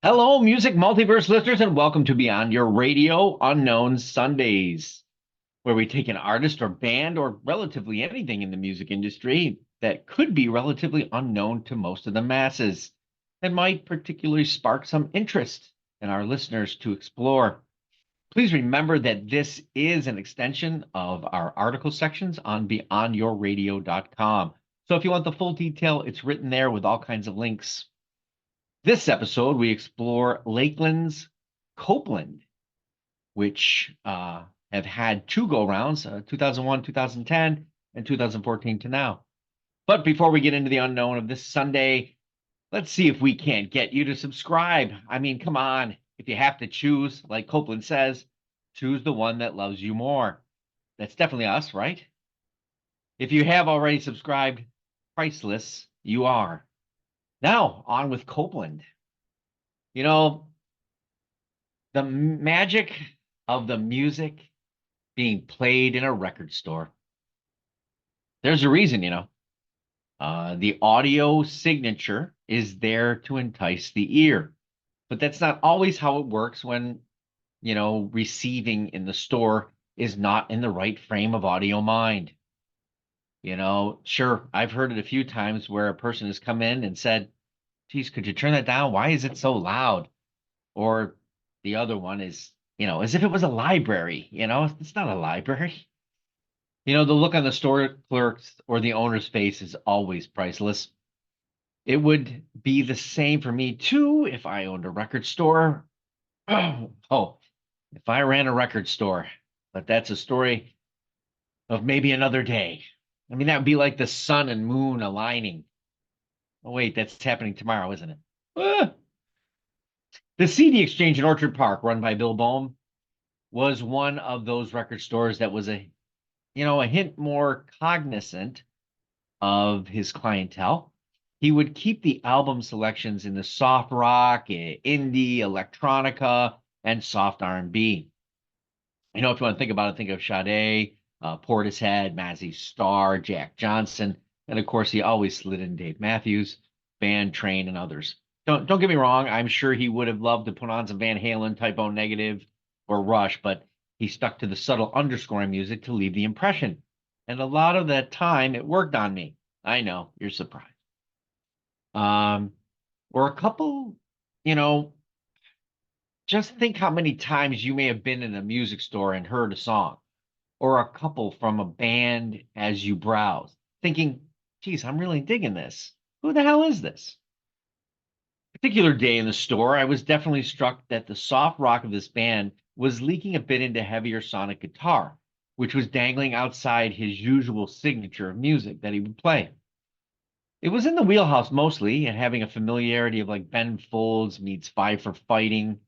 Hello, music multiverse listeners, and welcome to Beyond Your Radio Unknown Sundays, where we take an artist or band or relatively anything in the music industry that could be relatively unknown to most of the masses and might particularly spark some interest in our listeners to explore. Please remember that this is an extension of our article sections on beyondyourradio.com. So if you want the full detail, it's written there with all kinds of links. This episode, we explore Lakeland's Copeland, which have had two go-rounds, 2001, 2010, and 2014 to now. But before we get into the unknown of this Sunday, let's see if we can't get you to subscribe. I mean, come on. If you have to choose, like Copeland says, choose the one that loves you more. That's definitely us, right? If you have already subscribed, priceless, you are. Now, on with Copeland. You know, the magic of the music being played in a record store. There's a reason, the audio signature is there to entice the ear, but that's not always how it works when, receiving in the store is not in the right frame of audio mind. Sure, I've heard it a few times where a person has come in and said, geez, could you turn that down? Why is it so loud? Or the other one is, as if it was a library, it's not a library. The look on the store clerk's or the owner's face is always priceless. It would be the same for me too if I owned a record store. Oh, if I ran a record store, but that's a story of maybe another day. I mean, that would be like the sun and moon aligning. Oh, wait, that's happening tomorrow, isn't it? Ah! The CD Exchange in Orchard Park, run by Bill Bohm, was one of those record stores that was a hint more cognizant of his clientele. He would keep the album selections in the soft rock, indie, electronica, and soft R&B. If you want to think about it, think of Sade, Portishead, Mazzy Star, Jack Johnson, and of course he always slid in Dave Matthews, Band, Train, and others. Don't get me wrong, I'm sure he would have loved to put on some Van Halen, Type O Negative, or Rush, but he stuck to the subtle underscoring music to leave the impression. And a lot of that time, it worked on me. I know, you're surprised. Or a couple, just think how many times you may have been in a music store and heard a song, or a couple from a band as you browse, thinking, geez, I'm really digging this. Who the hell is this? Particular day in the store, I was definitely struck that the soft rock of this band was leaking a bit into heavier sonic guitar, which was dangling outside his usual signature of music that he would play. It was in the wheelhouse mostly, and having a familiarity of like Ben Folds meets Five for Fighting,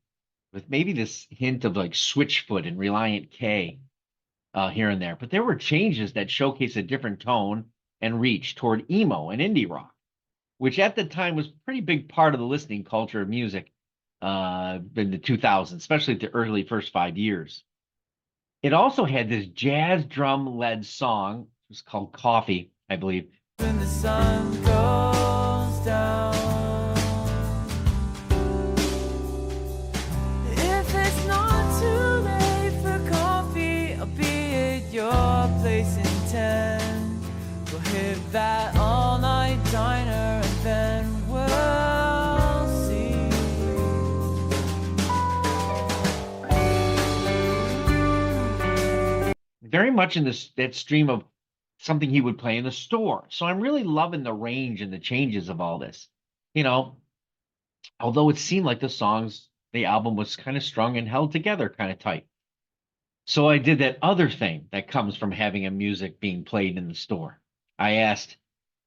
with maybe this hint of like Switchfoot and Reliant K here and there. But there were changes that showcase a different tone and reach toward emo and indie rock, which at the time was a pretty big part of the listening culture of music in the 2000s, especially the early first 5 years. It also had this jazz drum-led song, it was called Coffee, I believe. When the sun goes down, if it's not too late for coffee, I'll be at your place in 10. We'll hit that all-night diner and then we'll see. Very much in that stream of something he would play in the store. So I'm really loving the range and the changes of all this. Although it seemed like the album was kind of strung and held together kind of tight. So I did that other thing that comes from having a music being played in the store. I asked,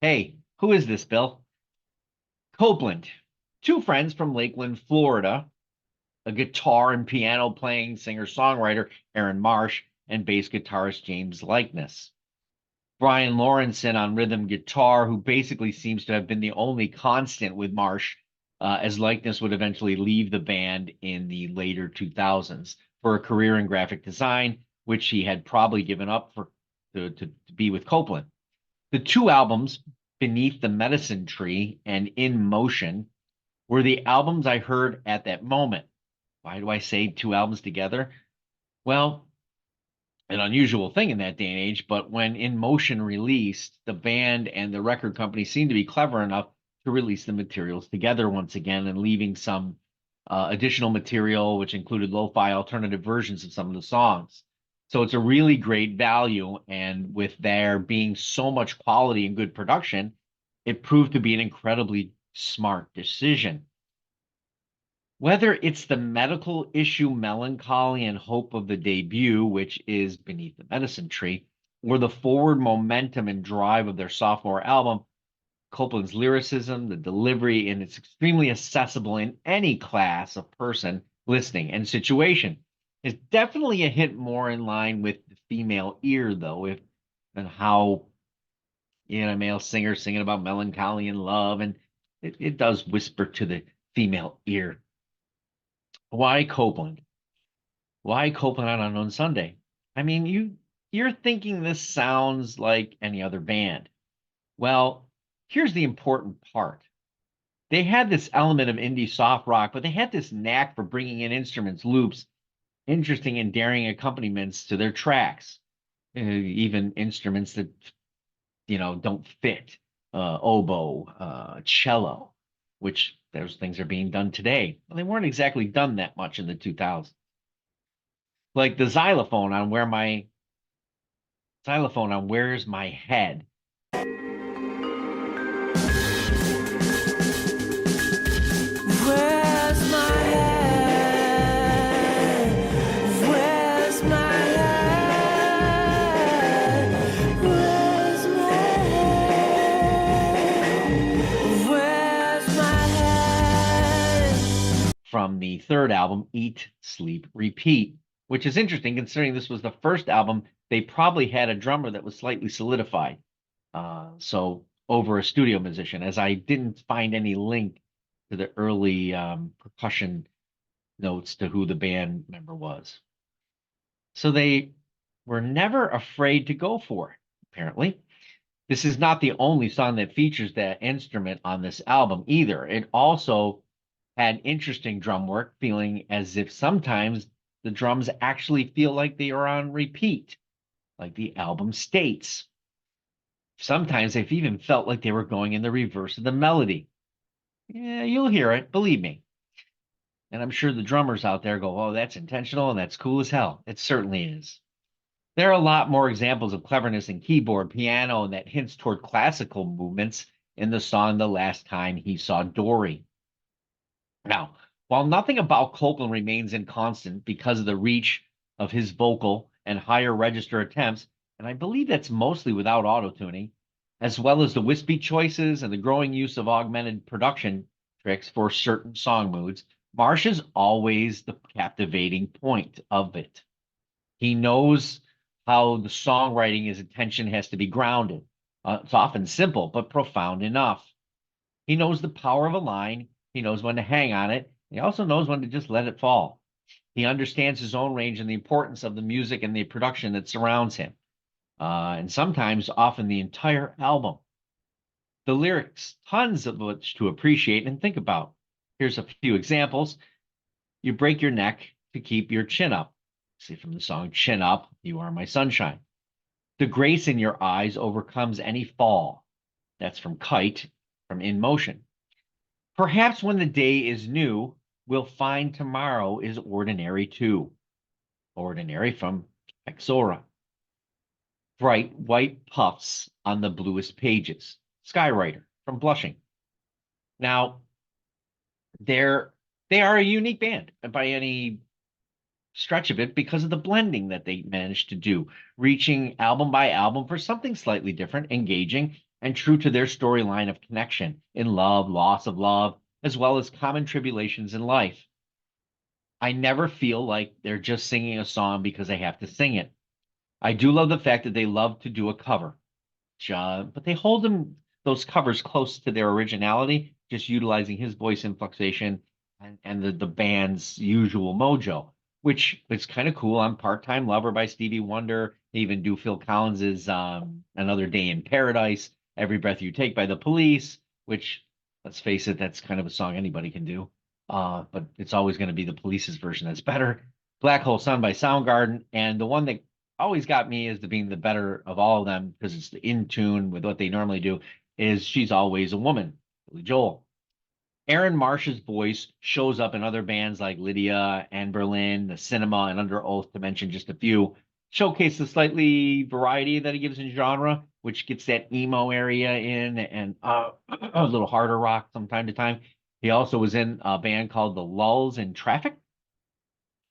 hey, who is this, Bill? Copeland, two friends from Lakeland, Florida, a guitar and piano playing singer-songwriter, Aaron Marsh, and bass guitarist, James Likeness. Brian Lawrenson on rhythm guitar, who basically seems to have been the only constant with Marsh, as Likeness would eventually leave the band in the later 2000s for a career in graphic design, which he had probably given up to be with Copeland. The two albums, Beneath the Medicine Tree and In Motion, were the albums I heard at that moment. Why do I say two albums together? Well, an unusual thing in that day and age, but when In Motion released, the band and the record company seemed to be clever enough to release the materials together once again and leaving some additional material, which included lo-fi alternative versions of some of the songs. So it's a really great value. And with there being so much quality and good production, it proved to be an incredibly smart decision. Whether it's the medical issue melancholy and hope of the debut, which is Beneath the Medicine Tree, or the forward momentum and drive of their sophomore album, Copeland's lyricism, the delivery, and it's extremely accessible in any class of person listening and situation. Is definitely a hint more in line with the female ear, though, if and how a male singer singing about melancholy and love, and it does whisper to the female ear. Why Copeland? Why Copeland on Unknown Sunday? I mean, you're thinking this sounds like any other band. Well, here's the important part. They had this element of indie soft rock, but they had this knack for bringing in instruments, loops, interesting and daring accompaniments to their tracks, even instruments that don't fit, oboe, cello, which those things are being done today. Well, they weren't exactly done that much in the 2000s. Like the xylophone on Where's My Head. Where's my head? Where's my head? Where's my head? Where's my head? From the third album, Eat, Sleep, Repeat, which is interesting considering this was the first album. They probably had a drummer that was slightly solidified. So over a studio musician, as I didn't find any link to the early percussion notes to who the band member was. So they were never afraid to go for it, apparently. This is not the only song that features that instrument on this album either. It also had interesting drum work, feeling as if sometimes the drums actually feel like they are on repeat, like the album states. Sometimes they've even felt like they were going in the reverse of the melody. Yeah, you'll hear it, believe me. And I'm sure the drummers out there go, oh, that's intentional and that's cool as hell. It certainly is. There are a lot more examples of cleverness in keyboard, piano, and that hints toward classical movements in the song The Last Time He Saw Dory. Now, while nothing about Copeland remains inconstant because of the reach of his vocal and higher register attempts, and I believe that's mostly without auto-tuning, as well as the wispy choices and the growing use of augmented production tricks for certain song moods, Marsh is always the captivating point of it. He knows how the songwriting, his attention has to be grounded. It's often simple, but profound enough. He knows the power of a line. He knows when to hang on it. He also knows when to just let it fall. He understands his own range and the importance of the music and the production that surrounds him. And sometimes, often the entire album. The lyrics, tons of which to appreciate and think about. Here's a few examples. You break your neck to keep your chin up. See from the song Chin Up, You Are My Sunshine. The grace in your eyes overcomes any fall. That's from Kite, from In Motion. Perhaps when the day is new, we'll find tomorrow is ordinary too. Ordinary from Exora. Bright white puffs on the bluest pages. Skywriter from Blushing. Now, they are a unique band by any stretch of it because of the blending that they managed to do, reaching album by album for something slightly different, engaging, and true to their storyline of connection in love, loss of love, as well as common tribulations in life. I never feel like they're just singing a song because they have to sing it. I do love the fact that they love to do a cover, but they hold those covers close to their originality, just utilizing his voice influxation and the band's usual mojo, which is kind of cool. I'm Part-Time Lover by Stevie Wonder. They even do Phil Collins's Another Day in Paradise, Every Breath You Take by The Police, which Let's face it, that's kind of a song anybody can do. But it's always going to be the Police's version that's better. Black Hole Sun by Soundgarden. And the one that always got me as the being the better of all of them, because it's in tune with what they normally do, is She's Always a Woman, Billy Joel. Aaron Marsh's voice shows up in other bands like Lydia, Anne Berlin, The Cinema, and Under Oath, to mention just a few. Showcase the slightly variety that he gives in genre, which gets that emo area in and a little harder rock from time to time. He also was in a band called The Lulls in Traffic,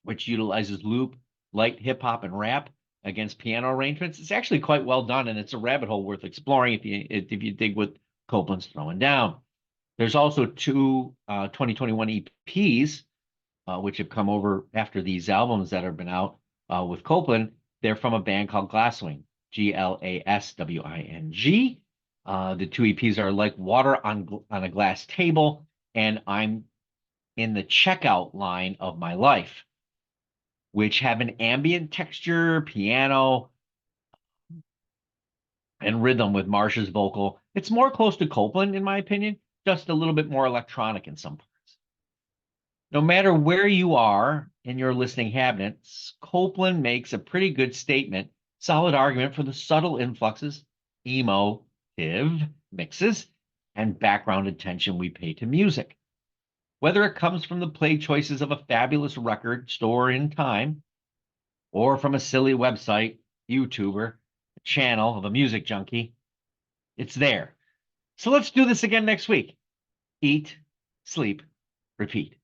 which utilizes loop, light hip hop, and rap against piano arrangements. It's actually quite well done, and it's a rabbit hole worth exploring if you dig what Copeland's throwing down. There's also two 2021 EPs, which have come over after these albums that have been out with Copeland. They're from a band called Glasswing, Glaswing. The two EPs are Like Water on a Glass Table and I'm in the Checkout Line of My Life, which have an ambient texture, piano, and rhythm with Marsh's vocal. It's more close to Copeland, in my opinion, just a little bit more electronic in some parts. No matter where you are in your listening habits, Copeland makes a pretty good statement, solid argument for the subtle influxes, emotive mixes, and background attention we pay to music. Whether it comes from the play choices of a fabulous record store in time, or from a silly website, YouTuber, a channel of a music junkie, it's there. So let's do this again next week. Eat, sleep, repeat.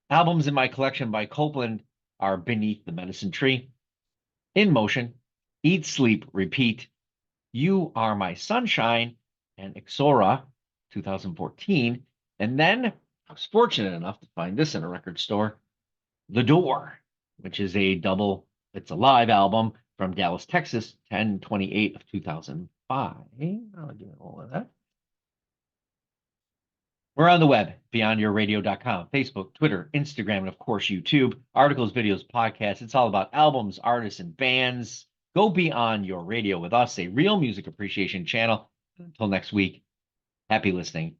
Albums in my collection by Copeland are Beneath the Medicine Tree, In Motion, Eat, Sleep, Repeat, You Are My Sunshine, and Ixora, 2014. And then I was fortunate enough to find this in a record store, The Door, which is a double, it's a live album from Dallas, Texas, 10/28 of 2005. I'll give it all of that. We're on the web, beyondyourradio.com, Facebook, Twitter, Instagram, and of course, YouTube. Articles, videos, podcasts. It's all about albums, artists, and bands. Go beyond your radio with us, a real music appreciation channel. Until next week, happy listening.